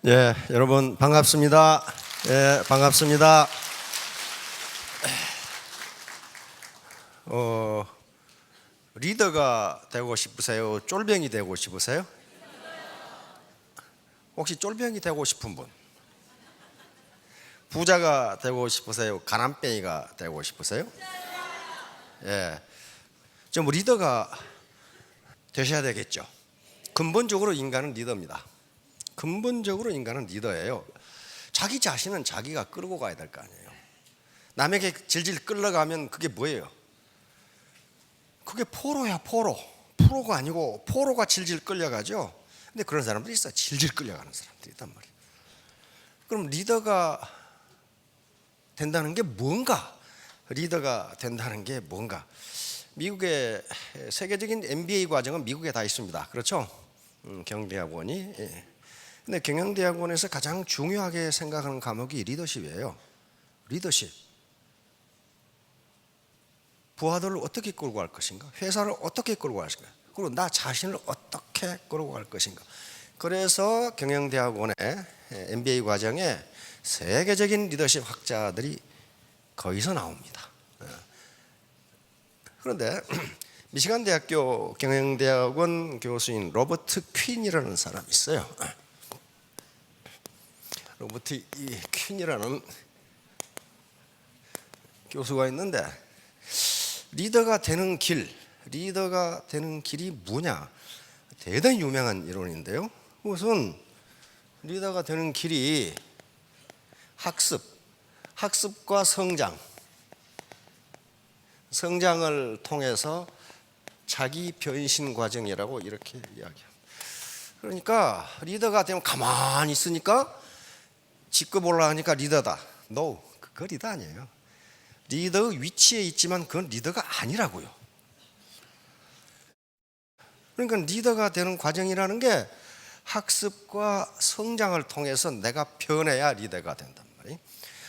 예, 여러분 반갑습니다. 예, 반갑습니다. 리더가 되고 싶으세요? 쫄병이 되고 싶으세요? 혹시 쫄병이 되고 싶은 분? 부자가 되고 싶으세요? 가난뱅이가 되고 싶으세요? 예, 좀 리더가 되셔야 되겠죠. 근본적으로 인간은 리더입니다. 근본적으로 인간은 리더예요. 자기 자신은 자기가 끌고 가야 될 거 아니에요. 남에게 질질 끌려가면 그게 뭐예요? 그게 포로야, 포로. 프로가 아니고 포로가 질질 끌려가죠. 근데 그런 사람들이 있어. 질질 끌려가는 사람들이 있단 말이에요. 그럼 리더가 된다는 게 뭔가? 리더가 된다는 게 뭔가? 미국의 세계적인 MBA 과정은 미국에 다 있습니다. 그렇죠? 경대학원이. 예. 근데 경영대학원에서 가장 중요하게 생각하는 과목이 리더십이에요. 리더십. 부하들을 어떻게 끌고 갈 것인가? 회사를 어떻게 끌고 갈 것인가? 그리고 나 자신을 어떻게 끌고 갈 것인가? 그래서 경영대학원의 MBA 과정에 세계적인 리더십 학자들이 거기서 나옵니다. 그런데 미시간 대학교 경영대학원 교수인 로버트 퀸이라는 사람이 있어요. 로버트 퀸이라는 교수가 있는데 리더가 되는 길이 뭐냐? 대단히 유명한 이론인데요. 우선 리더가 되는 길이 학습과 성장을 통해서 자기 변신 과정이라고 이렇게 이야기합니다. 그러니까 리더가 되면 가만히 있으니까 직급 올라가니까 리더다. No, 그거 리더 아니에요. 리더의 위치에 있지만 그건 리더가 아니라고요. 그러니까 리더가 되는 과정이라는 게 학습과 성장을 통해서 내가 변해야 리더가 된단 말이에요.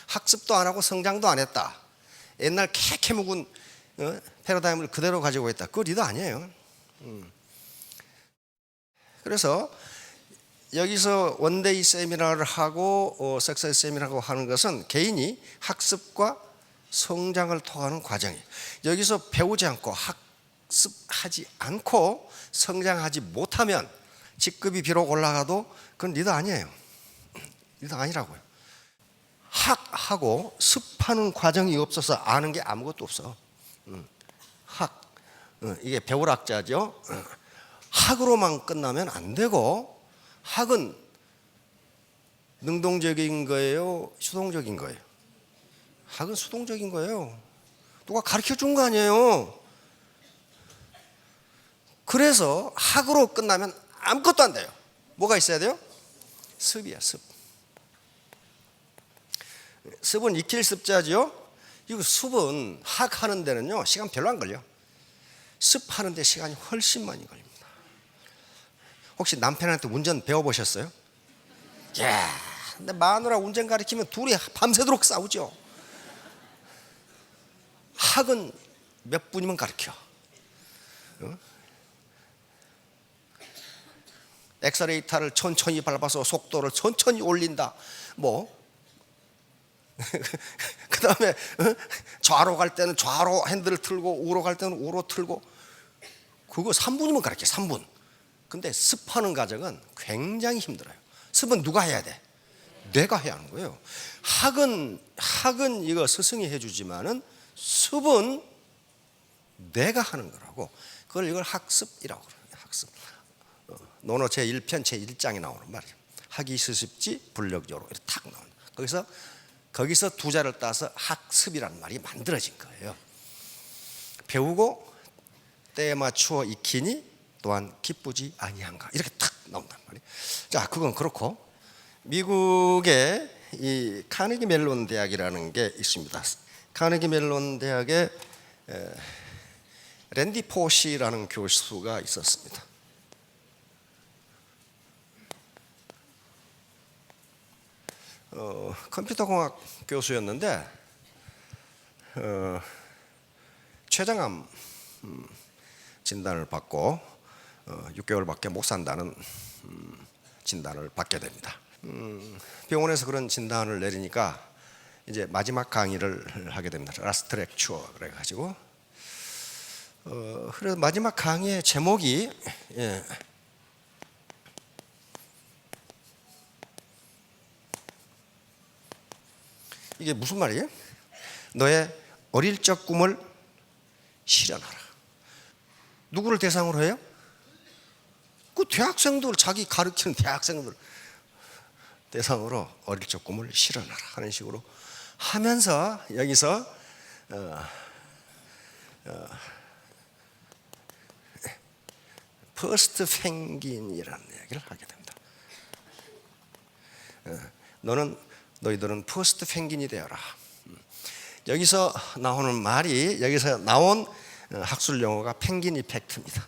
학습도 안 하고 성장도 안 했다. 옛날 캐캐 묵은 패러다임을 그대로 가지고 있다. 그거 리더 아니에요. 그래서 여기서 원데이 세미나를 하고 석세스 세미나를 하는 것은 개인이 학습과 성장을 통하는 과정이에요. 여기서 배우지 않고 학습하지 않고 성장하지 못하면 직급이 비록 올라가도 그건 리더 아니에요. 리더 아니라고요. 학하고 습하는 과정이 없어서 아는 게 아무것도 없어. 이게 배울학자죠. 학으로만 끝나면 안 되고 학은 능동적인 거예요? 수동적인 거예요? 학은 수동적인 거예요. 누가 가르쳐 준 거 아니에요. 그래서 학으로 끝나면 아무것도 안 돼요. 뭐가 있어야 돼요? 습이야, 습. 습은 익힐 습자죠. 이거 습은 학하는 데는요 시간 별로 안 걸려. 습하는 데 시간이 훨씬 많이 걸립니다. 혹시 남편한테 운전 배워보셨어요? 야, 근데 마누라 운전 가르치면 둘이 밤새도록 싸우죠. 학은 몇 분이면 가르쳐. 엑셀레이터를 천천히 밟아서 속도를 천천히 올린다. 그 다음에 좌로 갈 때는 좌로 핸들을 틀고 우로 갈 때는 우로 틀고 그거 3분이면 가르쳐. 3분. 근데 습하는 과정은 굉장히 힘들어요. 습은 누가 해야 돼? 내가 해야 하는 거예요. 학은 이거 스승이 해주지만은 습은 내가 하는 거라고. 이걸 학습이라고 그래요. 학습. 논어 제1편 제1장에 나오는 말이에요. 학이 스습지 불력조로 이렇게 탁 나오는. 거기서 두 자를 따서 학습이라는 말이 만들어진 거예요. 배우고 때에 맞추어 익히니 또한 기쁘지 아니한가 이렇게 탁 나온단 말이에요. 자, 그건 그렇고 미국의 이 카네기 멜론 대학이라는 게 있습니다. 카네기 멜론 대학에 랜디 포시라는 교수가 있었습니다. 컴퓨터공학 교수였는데 췌장암 진단을 받고 6개월밖에 못 산다는 진단을 받게 됩니다. 병원에서 그런 진단을 내리니까 이제 마지막 강의를 하게 됩니다. 라스트 렉처 그래가지고 그래서 마지막 강의의 제목이 이게 무슨 말이에요? 너의 어릴 적 꿈을 실현하라. 누구를 대상으로 해요? 그 대학생들, 자기 가르치는 대학생들 대상으로 어릴 적 꿈을 실현하라 하는 식으로 하면서 여기서 퍼스트 펭귄이라는 얘기를 하게 됩니다. 너희들은 퍼스트 펭귄이 되어라. 여기서 나오는 말이, 여기서 나온 학술 용어가 펭귄 이펙트입니다.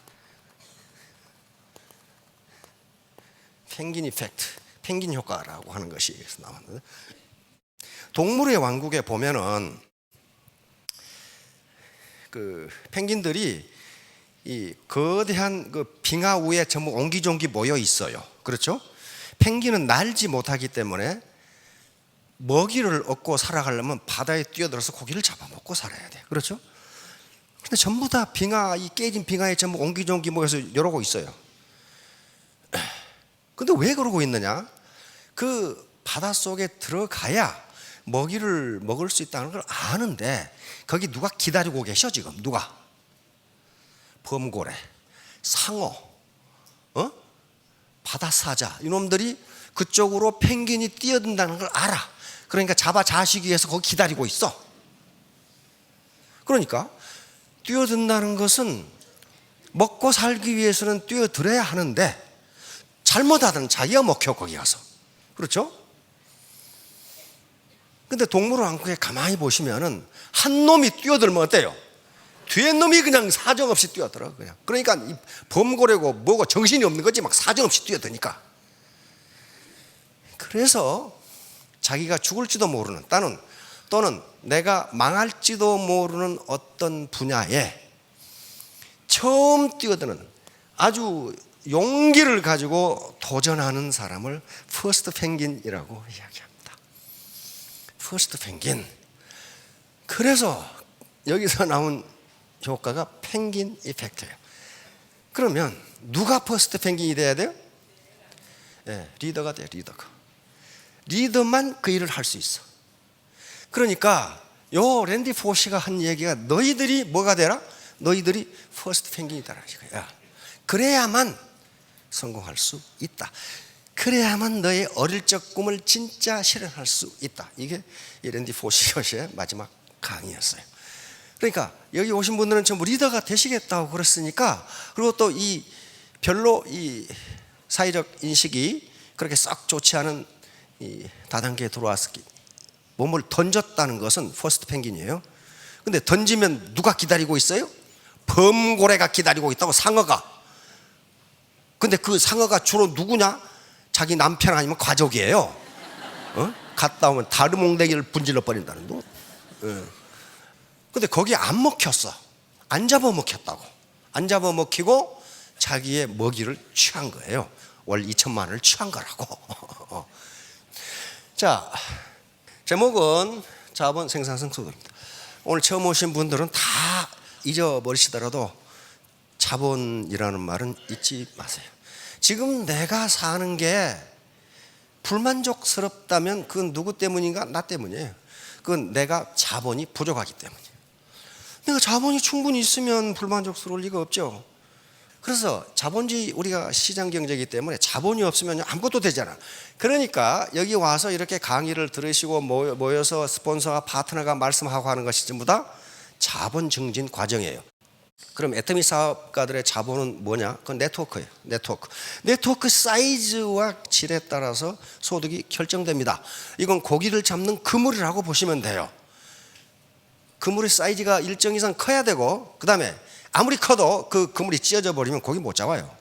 펭귄 이펙트, 펭귄 효과라고 하는 것이 여기서 나왔는데, 동물의 왕국에 보면은 그 펭귄들이 이 거대한 그 빙하 위에 전부 옹기종기 모여 있어요. 그렇죠? 펭귄은 날지 못하기 때문에 먹이를 얻고 살아가려면 바다에 뛰어들어서 고기를 잡아먹고 살아야 돼. 그렇죠? 근데 전부 다 빙하, 이 깨진 빙하에 전부 옹기종기 모여서 이러고 있어요. 근데 왜 그러고 있느냐? 그 바닷속에 들어가야 먹이를 먹을 수 있다는 걸 아는데 거기 누가 기다리고 계셔 지금? 누가? 범고래, 상어, 바다사자, 이놈들이 그쪽으로 펭귄이 뛰어든다는 걸 알아. 그러니까 잡아 자시기 위해서 거기 기다리고 있어. 그러니까 뛰어든다는 것은 먹고 살기 위해서는 뛰어들어야 하는데 잘못하든 자기가 먹혀 거기 가서. 그렇죠? 근데 동물원 왕국에 가만히 보시면은 한 놈이 뛰어들면 어때요? 뒤에 놈이 그냥 사정없이 뛰어들어 그냥. 그러니까 이 범고래고 뭐고 정신이 없는 거지 막 사정없이 뛰어드니까. 그래서 자기가 죽을지도 모르는 또는 내가 망할지도 모르는 어떤 분야에 처음 뛰어드는 아주 용기를 가지고 도전하는 사람을 퍼스트 펭귄이라고 이야기합니다. 퍼스트 펭귄. 그래서 여기서 나온 효과가 펭귄 이펙트예요. 그러면 누가 퍼스트 펭귄이 돼야 돼요? 리더가 돼요. 리더만 그 일을 할 수 있어. 그러니까 요 랜디 포시가 한 얘기가 너희들이 뭐가 되라? 너희들이 퍼스트 펭귄이다라는 거야. 그래야만 성공할 수 있다. 그래야만 너의 어릴 적 꿈을 진짜 실현할 수 있다. 이게 이 랜디 포시의 마지막 강의였어요. 그러니까 여기 오신 분들은 전부 리더가 되시겠다고 그랬으니까, 그리고 또 이 별로 이 사회적 인식이 그렇게 썩 좋지 않은 이 다단계에 들어왔기, 몸을 던졌다는 것은 퍼스트 펭귄이에요. 근데 던지면 누가 기다리고 있어요? 범고래가 기다리고 있다고, 상어가. 근데 그 상어가 주로 누구냐? 자기 남편 아니면 가족이에요. 갔다 오면 다르몽댕이를 분질러 버린다는 거. 근데 거기에 안 먹혔어. 안 잡아먹혔다고. 안 잡아먹히고 자기의 먹이를 취한 거예요. 월 2천만 원을 취한 거라고. 자, 제목은 자본 생산성 소득입니다. 오늘 처음 오신 분들은 다 잊어버리시더라도 자본이라는 말은 잊지 마세요. 지금 내가 사는 게 불만족스럽다면 그건 누구 때문인가? 나 때문이에요. 그건 내가 자본이 부족하기 때문이에요. 내가 자본이 충분히 있으면 불만족스러울 리가 없죠. 그래서 자본주의, 우리가 시장 경제이기 때문에 자본이 없으면 아무것도 되잖아. 그러니까 여기 와서 이렇게 강의를 들으시고 모여서 스폰서와 파트너가 말씀하고 하는 것이 전부 다 자본 증진 과정이에요. 그럼 애터미 사업가들의 자본은 뭐냐? 그건 네트워크예요. 네트워크 사이즈와 질에 따라서 소득이 결정됩니다. 이건 고기를 잡는 그물이라고 보시면 돼요. 그물의 사이즈가 일정 이상 커야 되고, 그 다음에 아무리 커도 그 그물이 찢어져 버리면 고기 못 잡아요.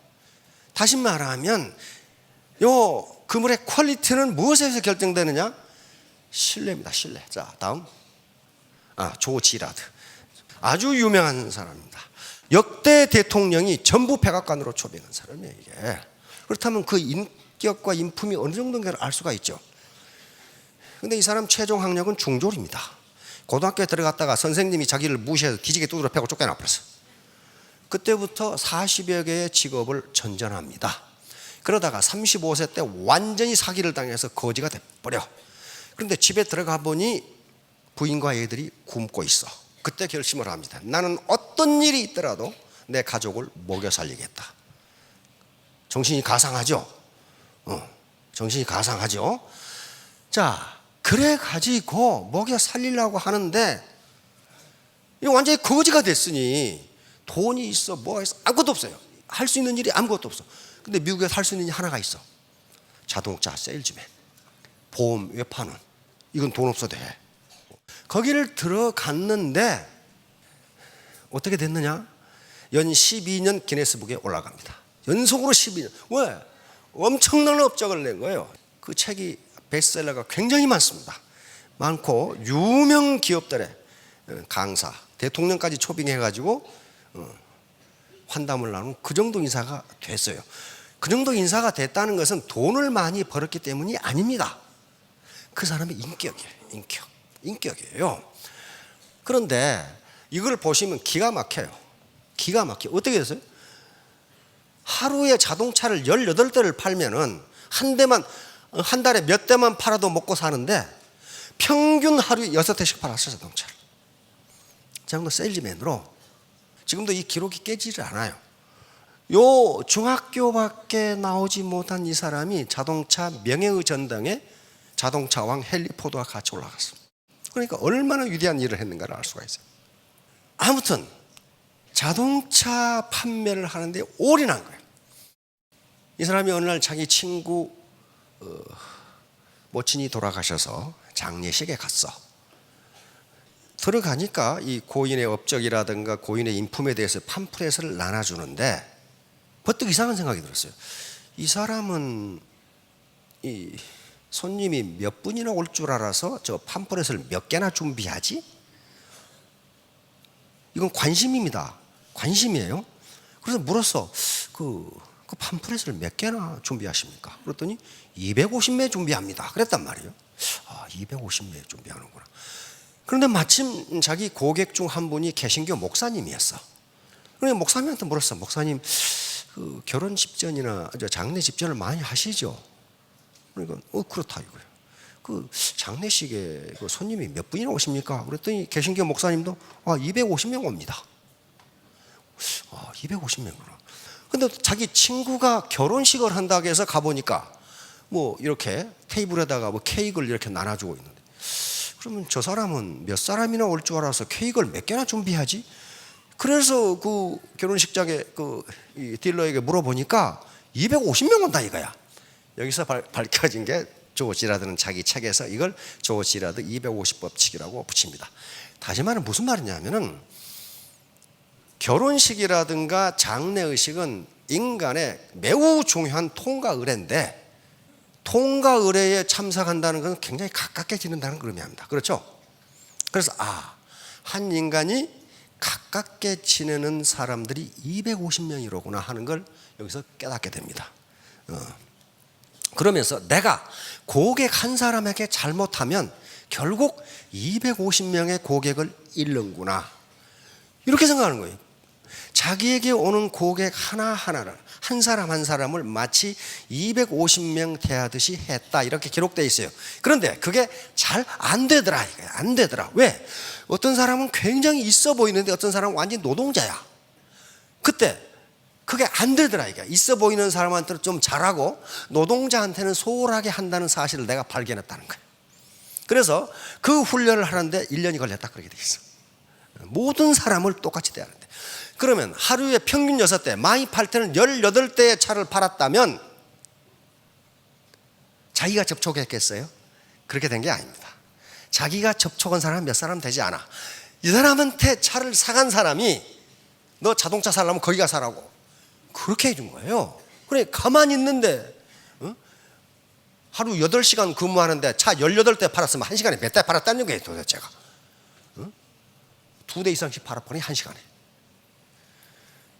다시 말하면 요 그물의 퀄리티는 무엇에서 결정되느냐? 신뢰입니다. 신뢰. 자, 다음. 조 지라드. 아주 유명한 사람입니다. 역대 대통령이 전부 백악관으로 초빙한 사람이에요, 이게. 그렇다면 그 인격과 인품이 어느 정도인가를 알 수가 있죠. 근데 이 사람 최종 학력은 중졸입니다. 고등학교에 들어갔다가 선생님이 자기를 무시해서 기지개 두드려 패고 쫓겨나 버렸어. 그때부터 40여 개의 직업을 전전합니다. 그러다가 35세 때 완전히 사기를 당해서 거지가 돼버려. 그런데 집에 들어가 보니 부인과 애들이 굶고 있어. 그때 결심을 합니다. 나는 어떤 일이 있더라도 내 가족을 먹여 살리겠다. 정신이 가상하죠? 정신이 가상하죠? 자, 그래 가지고 먹여 살리려고 하는데 이거 완전히 거지가 됐으니 돈이 있어 뭐가 있어 아무것도 없어요. 할 수 있는 일이 아무것도 없어. 근데 미국에서 할 수 있는 일이 하나가 있어. 자동차 세일즈맨, 보험 외파는. 이건 돈 없어도 돼. 거기를 들어갔는데 어떻게 됐느냐? 연 12년 기네스북에 올라갑니다. 연속으로 12년. 왜? 엄청난 업적을 낸 거예요. 그 책이 베스트셀러가 굉장히 많습니다. 많고 유명 기업들의 강사, 대통령까지 초빙해가지고 환담을 나눈 그 정도 인사가 됐어요. 그 정도 인사가 됐다는 것은 돈을 많이 벌었기 때문이 아닙니다. 그 사람의 인격이에요. 인격이에요. 그런데 이걸 보시면 기가 막혀요. 기가 막혀. 어떻게 됐어요? 하루에 자동차를 18대를 팔면은 한 달에 몇 대만 팔아도 먹고 사는데 평균 하루에 6대씩 팔았어요, 자동차를. 정도 세일즈맨으로. 지금도 이 기록이 깨지질 않아요. 요 중학교밖에 나오지 못한 이 사람이 자동차 명예의 전당에 자동차 왕 헨리 포드와 같이 올라갔습니다. 그러니까 얼마나 위대한 일을 했는가를 알 수가 있어요. 아무튼 자동차 판매를 하는데 올인한 거예요. 이 사람이 어느 날 자기 친구 모친이 돌아가셔서 장례식에 갔어. 들어가니까 이 고인의 업적이라든가 고인의 인품에 대해서 팜플렛을 나눠주는데 버뜩 이상한 생각이 들었어요. 이 사람은 이 손님이 몇 분이나 올 줄 알아서 저 팜플렛을 몇 개나 준비하지? 이건 관심입니다. 관심이에요. 그래서 물었어. 그 팜플렛을 몇 개나 준비하십니까? 그랬더니 250매 준비합니다. 그랬단 말이에요. 250매 준비하는구나. 그런데 마침 자기 고객 중 한 분이 개신교 목사님이었어. 그러니까 목사님한테 물었어. 목사님, 그 결혼 집전이나 장례 집전을 많이 하시죠? 그러니까 그렇다 이거예요. 그 장례식에 그 손님이 몇 분이나 오십니까? 그랬더니 개신교 목사님도 250명 옵니다. 250명이구나. 근데 자기 친구가 결혼식을 한다고 해서 가보니까 뭐 이렇게 테이블에다가 뭐 케이크를 이렇게 나눠주고 있는데, 그러면 저 사람은 몇 사람이나 올 줄 알아서 케이크를 몇 개나 준비하지? 그래서 그 결혼식장에 이 딜러에게 물어보니까 250명 온다 이거야. 여기서 밝혀진 게 조지 시라드는 자기 책에서 이걸 조지 시라드 250법칙이라고 붙입니다. 다시 말하면 무슨 말이냐면은 결혼식이라든가 장례의식은 인간의 매우 중요한 통과 의례인데, 통과 의례에 참석한다는 것은 굉장히 가깝게 지낸다는 그런 의미입니다. 그렇죠? 그래서 한 인간이 가깝게 지내는 사람들이 250명이로구나 하는 걸 여기서 깨닫게 됩니다. 그러면서 내가 고객 한 사람에게 잘못하면 결국 250명의 고객을 잃는구나, 이렇게 생각하는 거예요. 자기에게 오는 고객 하나하나를, 한 사람 한 사람을 마치 250명 대하듯이 했다, 이렇게 기록되어 있어요. 그런데 그게 잘 안 되더라 이거예요. 안 되더라. 왜? 어떤 사람은 굉장히 있어 보이는데 어떤 사람은 완전히 노동자야. 그때 그게 안 되더라 이게. 있어 보이는 사람한테는 좀 잘하고 노동자한테는 소홀하게 한다는 사실을 내가 발견했다는 거예요. 그래서 그 훈련을 하는데 1년이 걸렸다 그렇게 돼 있어. 모든 사람을 똑같이 대하는데. 그러면 하루에 평균 6대, 많이 팔 때는 18대의 차를 팔았다면 자기가 접촉했겠어요? 그렇게 된 게 아닙니다. 자기가 접촉한 사람은 몇 사람 되지 않아. 이 사람한테 차를 사간 사람이 너 자동차 살려면 거기 가 사라고 그렇게 해준 거예요. 그래, 가만히 있는데 하루 8시간 근무하는데 차 18대 팔았으면 1시간에 몇 대 팔았다는 거예요 도대체가. 2대 이상씩 팔아버리니 1시간에.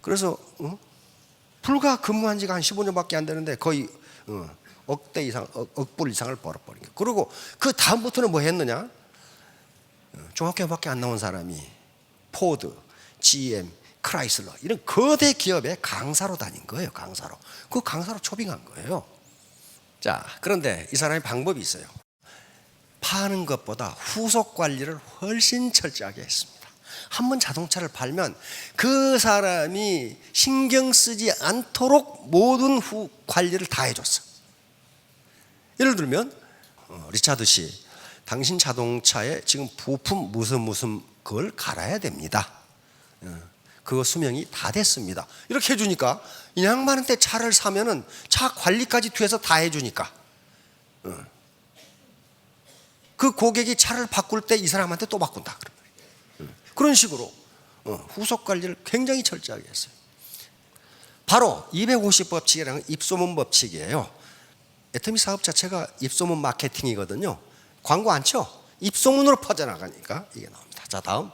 그래서 불과 근무한 지가 한 15년밖에 안 되는데 거의 억대 이상, 억불 이상을 벌어버린 거예요. 그리고 그 다음부터는 뭐 했느냐? 중학교밖에 안 나온 사람이 포드, GM, 크라이슬러 이런 거대 기업의 강사로 다닌 거예요. 강사로. 그 강사로 초빙한 거예요. 자, 그런데 이 사람이 방법이 있어요. 파는 것보다 후속 관리를 훨씬 철저하게 했습니다. 한번 자동차를 팔면 그 사람이 신경 쓰지 않도록 모든 후 관리를 다 해줬어. 예를 들면 리차드 씨, 당신 자동차에 지금 부품 무슨 그걸 갈아야 됩니다. 그거 수명이 다 됐습니다. 이렇게 해주니까 이 양반한테 차를 사면은 차 관리까지 뒤에서 다 해주니까 그 고객이 차를 바꿀 때 이 사람한테 또 바꾼다. 그런 식으로 후속 관리를 굉장히 철저하게 했어요. 바로 250 법칙이라는 입소문 법칙이에요. 애터미 사업 자체가 입소문 마케팅이거든요. 광고 안 쳐. 입소문으로 퍼져나가니까 이게 나옵니다. 자, 다음.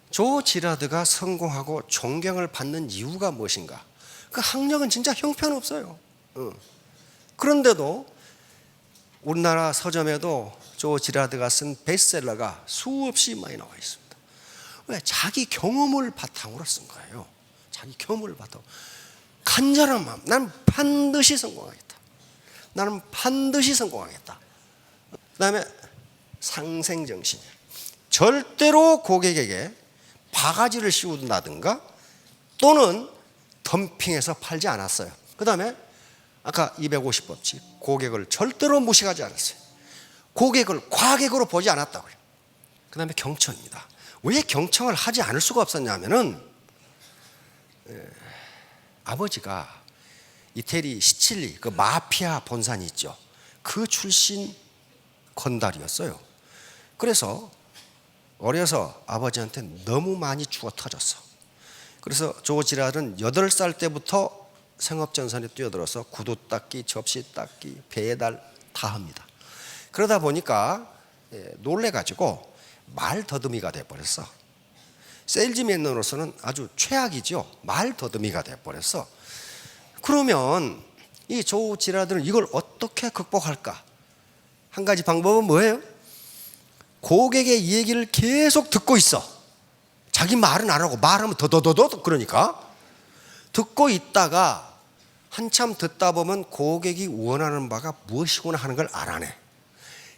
조 지라드가 성공하고 존경을 받는 이유가 무엇인가? 그 학력은 진짜 형편없어요. 그런데도 우리나라 서점에도 조 지라드가 쓴 베스트셀러가 수없이 많이 나와 있습니다. 왜? 자기 경험을 바탕으로 쓴 거예요. 자기 경험을 바탕으로. 간절한 마음. 나는 반드시 성공하겠다. 나는 반드시 성공하겠다. 그 다음에 상생정신. 절대로 고객에게 바가지를 씌운다든가 또는 덤핑해서 팔지 않았어요. 그 다음에 아까 250 법칙. 고객을 절대로 무시하지 않았어요. 고객을 과객으로 보지 않았다고요. 그 다음에 경청입니다. 왜 경청을 하지 않을 수가 없었냐면은 아버지가 이태리 시칠리 그 마피아 본산이 있죠. 그 출신 건달이었어요. 그래서 어려서 아버지한테 너무 많이 죽어 터졌어. 그래서 조 지라드는 8살 때부터 생업전선에 뛰어들어서 구두 닦기, 접시 닦기, 배달 다 합니다. 그러다 보니까 놀래가지고 말 더듬이가 돼버렸어. 세일즈맨으로서는 아주 최악이죠. 말 더듬이가 돼버렸어. 그러면 이 조 지라드는 이걸 어떻게 극복할까? 한 가지 방법은 뭐예요? 고객의 이 얘기를 계속 듣고 있어. 자기 말은 안 하고 말하면 더더더더 그러니까 듣고 있다가 한참 듣다 보면 고객이 원하는 바가 무엇이구나 하는 걸 알아내.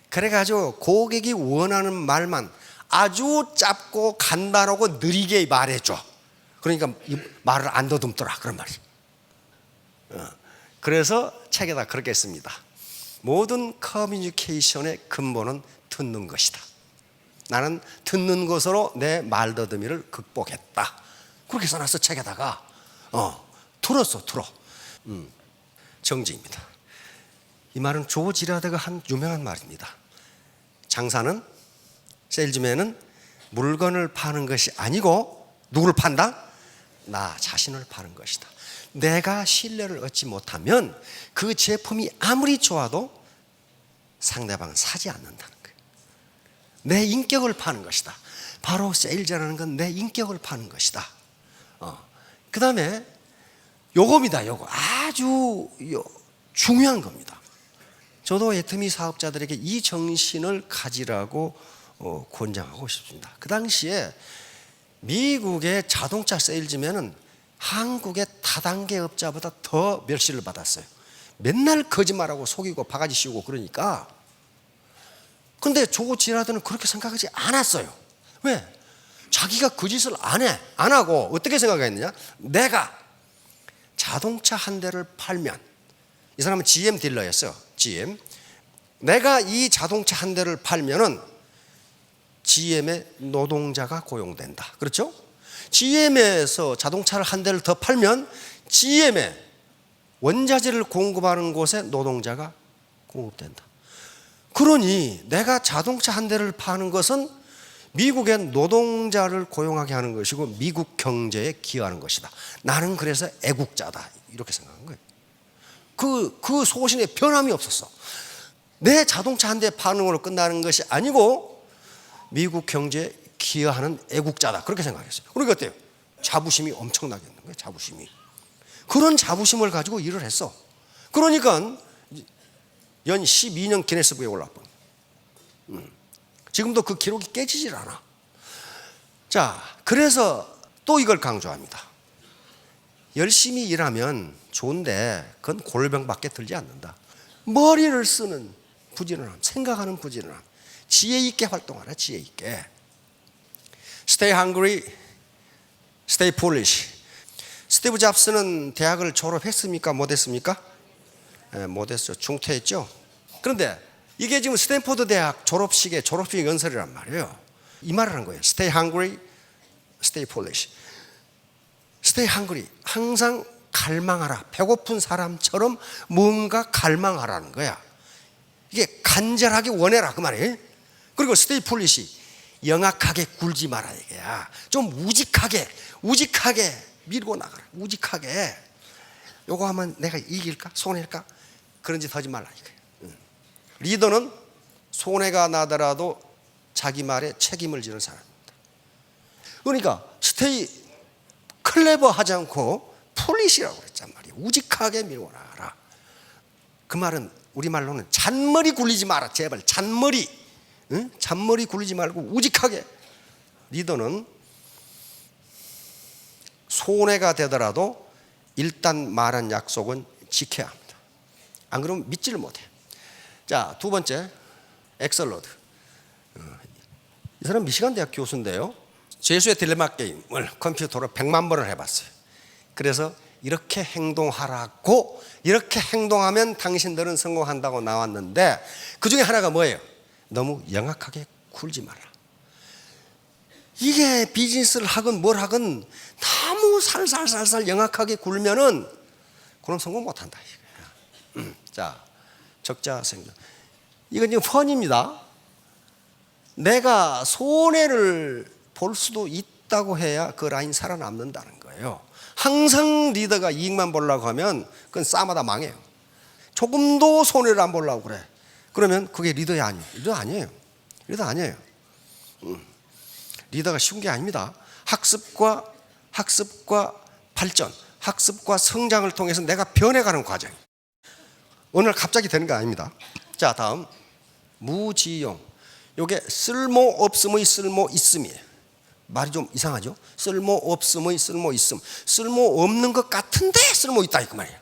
그래가지고 고객이 원하는 말만 아주 짧고 간단하고 느리게 말해줘. 그러니까 이 말을 안 더듬더라 그런 말이. 그래서 책에다 그렇게 했습니다. 모든 커뮤니케이션의 근본은 듣는 것이다. 나는 듣는 것으로 내 말더듬이를 극복했다. 그렇게 써놨어 책에다가. 들었어. 정지입니다. 이 말은 조 지라드가 한 유명한 말입니다. 장사는 세일즈맨은 물건을 파는 것이 아니고 누구를 판다? 나 자신을 파는 것이다. 내가 신뢰를 얻지 못하면 그 제품이 아무리 좋아도 상대방은 사지 않는다는 거예요. 내 인격을 파는 것이다. 바로 세일즈라는 건 내 인격을 파는 것이다. 그 다음에 요겁니다. 요거 아주 중요한 겁니다. 저도 애터미 사업자들에게 이 정신을 가지라고 권장하고 싶습니다. 그 당시에 미국의 자동차 세일즈맨은 한국의 다단계 업자보다 더 멸시를 받았어요. 맨날 거짓말하고 속이고 바가지 씌우고 그러니까. 근데 조 지라드는 그렇게 생각하지 않았어요. 왜? 자기가 그 짓을 안 하고 어떻게 생각했느냐? 내가 자동차 한 대를 팔면, 이 사람은 GM 딜러였어요. GM. 내가 이 자동차 한 대를 팔면은 GM의 노동자가 고용된다. 그렇죠? GM에서 자동차를 한 대를 더 팔면 GM의 원자재를 공급하는 곳에 노동자가 공급된다. 그러니 내가 자동차 한 대를 파는 것은 미국의 노동자를 고용하게 하는 것이고 미국 경제에 기여하는 것이다. 나는 그래서 애국자다. 이렇게 생각한 거예요. 그 소신에 변함이 없었어. 내 자동차 한 대 파는 걸로 끝나는 것이 아니고 미국 경제에 기여하는 애국자다. 그렇게 생각했어요. 그러니까 어때요? 자부심이 엄청나게 있는 거예요. 자부심이. 그런 자부심을 가지고 일을 했어. 그러니까 연 12년 기네스북에 올라왔고, 지금도 그 기록이 깨지질 않아. 자, 그래서 또 이걸 강조합니다. 열심히 일하면 좋은데 그건 골병밖에 들지 않는다. 머리를 쓰는 부지런함, 생각하는 부지런함, 지혜 있게 활동하라. 지혜 있게. Stay hungry, stay foolish. 스티브 잡스는 대학을 졸업했습니까? 못했습니까? 네, 못했죠. 중퇴했죠. 그런데 이게 지금 스탠포드 대학 졸업식 연설이란 말이에요. 이 말을 한 거예요. Stay hungry, stay foolish. Stay hungry. 항상 갈망하라. 배고픈 사람처럼 뭔가 갈망하라는 거야. 이게 간절하게 원해라 그 말이에요. 그리고 stay foolish. 영악하게 굴지 마라 이게야. 좀 우직하게 밀고 나가라. 우직하게. 요거 하면 내가 이길까? 손해일까? 그런 짓 하지 말라 이거예요. 리더는 손해가 나더라도 자기 말에 책임을 지는 사람입니다. 그러니까 스테이 클레버 하지 않고 폴리시라고 그랬단 말이에요. 우직하게 밀고 나가라. 그 말은 우리말로는 잔머리 굴리지 마라. 제발 잔머리. 응? 잔머리 굴리지 말고 우직하게. 리더는 손해가 되더라도 일단 말한 약속은 지켜야 합니다. 안 그러면 믿지를 못해. 자, 두 번째 엑설러드. 이 사람 미시간 대학 교수인데요. 죄수의 딜레마 게임을 컴퓨터로 100만 번을 해봤어요. 그래서 이렇게 행동하라고, 이렇게 행동하면 당신들은 성공한다고 나왔는데 그 중에 하나가 뭐예요? 너무 영악하게 굴지 마라. 이게 비즈니스를 하건 뭘 하건 너무 살살살살 영악하게 굴면은 그럼 성공 못한다. 자, 적자 생존. 이건 지금 펀입니다. 내가 손해를 볼 수도 있다고 해야 그 라인 살아남는다는 거예요. 항상 리더가 이익만 보려고 하면 그건 싸마다 망해요. 조금도 손해를 안 보려고 그래. 그러면 그게 리더이 아니에요. 리더 아니에요. 리더가 쉬운 게 아닙니다. 학습과 발전, 학습과 성장을 통해서 내가 변해가는 과정이에요. 오늘 갑자기 되는 거 아닙니다. 자, 다음 무지용. 이게 쓸모없음의 쓸모있음이에요. 말이 좀 이상하죠? 쓸모없음의 쓸모있음. 쓸모없는 것 같은데 쓸모있다 그 말이에요.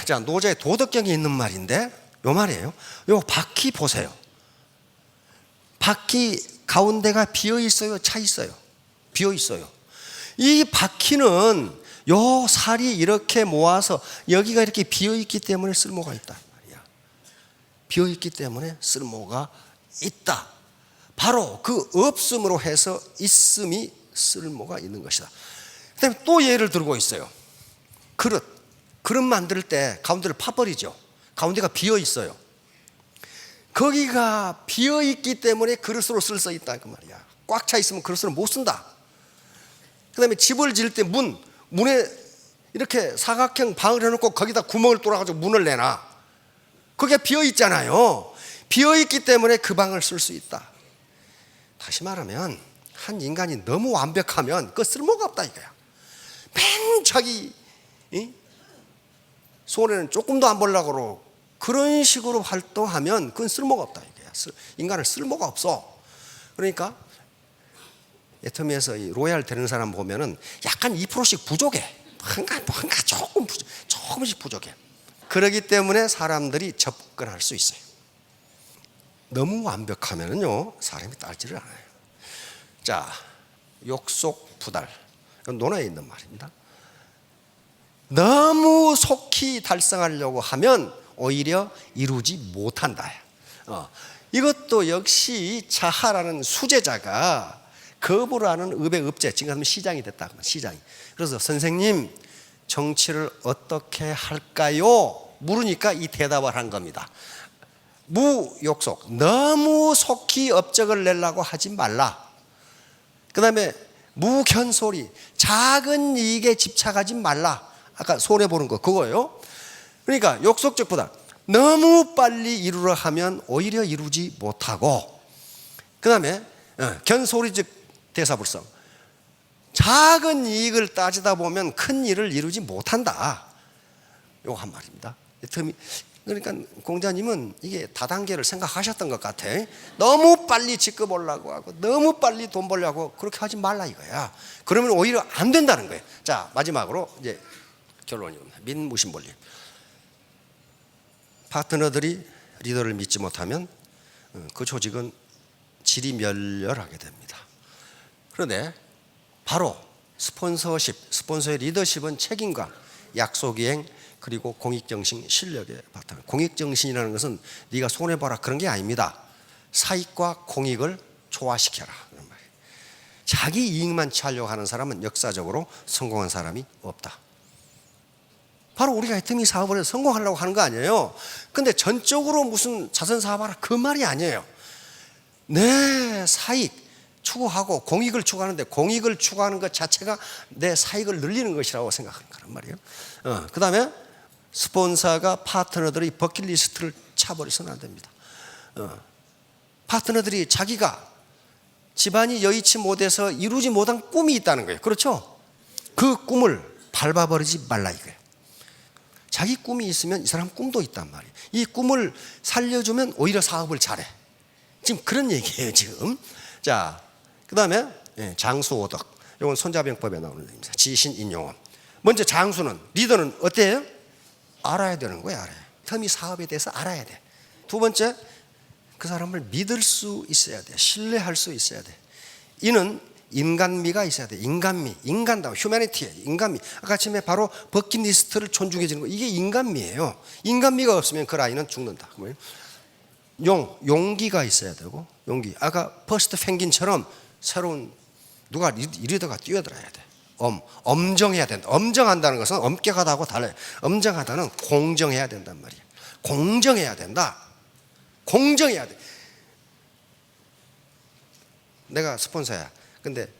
자, 노자의 도덕경에 있는 말인데 요 말이에요. 요 바퀴 보세요. 바퀴 가운데가 비어 있어요, 차 있어요? 비어 있어요. 이 바퀴는 요 살이 이렇게 모아서 여기가 이렇게 비어 있기 때문에 쓸모가 있다 말이야. 비어 있기 때문에 쓸모가 있다. 바로 그 없음으로 해서 있음이 쓸모가 있는 것이다. 그다음에 또 예를 들고 있어요. 그릇 만들 때 가운데를 파버리죠. 가운데가 비어 있어요. 거기가 비어 있기 때문에 그릇으로 쓸 수 있다 그 말이야. 꽉 차 있으면 그릇으로 못 쓴다. 그다음에 집을 지을 때 문에 이렇게 사각형 방을 해놓고 거기다 구멍을 뚫어가지고 문을 내놔. 거기가 비어 있잖아요. 비어 있기 때문에 그 방을 쓸 수 있다. 다시 말하면 한 인간이 너무 완벽하면 그 쓸모가 없다 이거야. 맨 자기 손에는 조금도 안 보려고 그러고 그런 식으로 활동하면 그건 쓸모가 없다 이거야. 인간은 쓸모가 없어. 그러니까 애터미에서 이 로얄 되는 사람 보면은 약간 2%씩 부족해. 한가 조금씩 부족해. 그렇기 때문에 사람들이 접근할 수 있어요. 너무 완벽하면은요 사람이 따르지를 않아요. 자, 욕속 부달. 이건 논어에 있는 말입니다. 너무 속히 달성하려고 하면 오히려 이루지 못한다. 이것도 역시 자하라는 수제자가 겁을 하는 읍의 읍제, 지금 하면 시장이 됐다. 시장이. 그래서 선생님 정치를 어떻게 할까요? 물으니까 이 대답을 한 겁니다. 무욕속, 너무 속히 업적을 내려고 하지 말라. 그 다음에 무견소리, 작은 이익에 집착하지 말라. 아까 손해보는 거 그거예요. 그러니까 욕속적보다 너무 빨리 이루려 하면 오히려 이루지 못하고, 그 다음에 견소리적 대사불성, 작은 이익을 따지다 보면 큰 일을 이루지 못한다. 요거 한 말입니다. 그러니까 공자님은 이게 다단계를 생각하셨던 것 같아. 너무 빨리 직급 올라고 하고 너무 빨리 돈 벌려고 하고 그렇게 하지 말라 이거야. 그러면 오히려 안 된다는 거예요. 자, 마지막으로 이제 결론입니다. 민무신본리. 파트너들이 리더를 믿지 못하면 그 조직은 질이 멸렬하게 됩니다. 그런데 바로 스폰서십, 스폰서의 리더십은 책임감, 약속이행, 그리고 공익정신, 실력의 바탕. 공익정신이라는 것은 네가 손해봐라 그런 게 아닙니다. 사익과 공익을 조화시켜라 그런 말이에요. 자기 이익만 취하려고 하는 사람은 역사적으로 성공한 사람이 없다. 바로 우리가 애터미 사업을 해서 성공하려고 하는 거 아니에요. 근데 전적으로 무슨 자선 사업하라 그 말이 아니에요. 내 사익 추구하고 공익을 추구하는데 공익을 추구하는 것 자체가 내 사익을 늘리는 것이라고 생각하는 거란 말이에요. 그 다음에 스폰서가 파트너들이 버킷리스트를 차버려서는 안 됩니다. 파트너들이 자기가 집안이 여의치 못해서 이루지 못한 꿈이 있다는 거예요. 그렇죠? 그 꿈을 밟아버리지 말라 이거예요. 자기 꿈이 있으면 이 사람 꿈도 있단 말이에요. 이 꿈을 살려주면 오히려 사업을 잘해. 지금 그런 얘기예요 지금. 자, 그 다음에 장수오덕. 이건 손자병법에 나오는 얘기입니다. 지신인용음. 먼저 장수는, 리더는 어때요? 알아야 되는 거예요. 알아요. 터미 사업에 대해서 알아야 돼. 두 번째, 그 사람을 믿을 수 있어야 돼. 신뢰할 수 있어야 돼. 이는 인간미가 있어야 돼. 인간미, 인간다움, 휴머니티에 인간미. 아까 처음에 바로 버킷리스트를 존중해 주는 거. 이게 인간미예요. 인간미가 없으면 그 라인은 죽는다. 용기가 있어야 되고, 용기. 아까 퍼스트 펭귄처럼 새로운 누가 리더가 뛰어들어야 돼. 엄정해야 된다. 엄정한다는 것은 엄격하다고 달라요. 엄정하다는 공정해야 된단 말이에요. 공정해야 된다. 공정해야 돼. 내가 스폰서야. 근데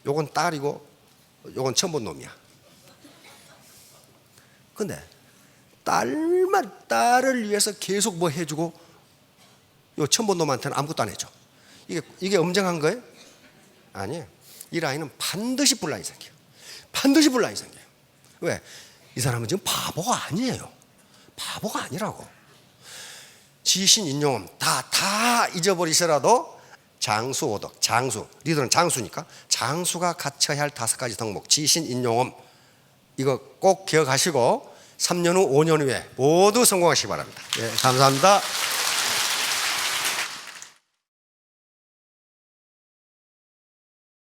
요건 딸이고 요건 처음 본 놈이야. 근데 딸을 위해서 계속 뭐 해주고 요 처음 본 놈한테는 아무것도 안 해줘. 이게 엄정한 거예요? 아니에요. 이 라인은 반드시 분란이 생겨요. 반드시 분란이 생겨요. 왜? 이 사람은 지금 바보가 아니에요. 바보가 아니라고. 지신 인용음 다 잊어버리시라도 장수오덕, 장수, 리더는 장수니까 장수가 갖춰야 할 5가지 덕목, 지신 인용음 이거 꼭 기억하시고 3년 후, 5년 후에 모두 성공하시기 바랍니다. 네, 감사합니다.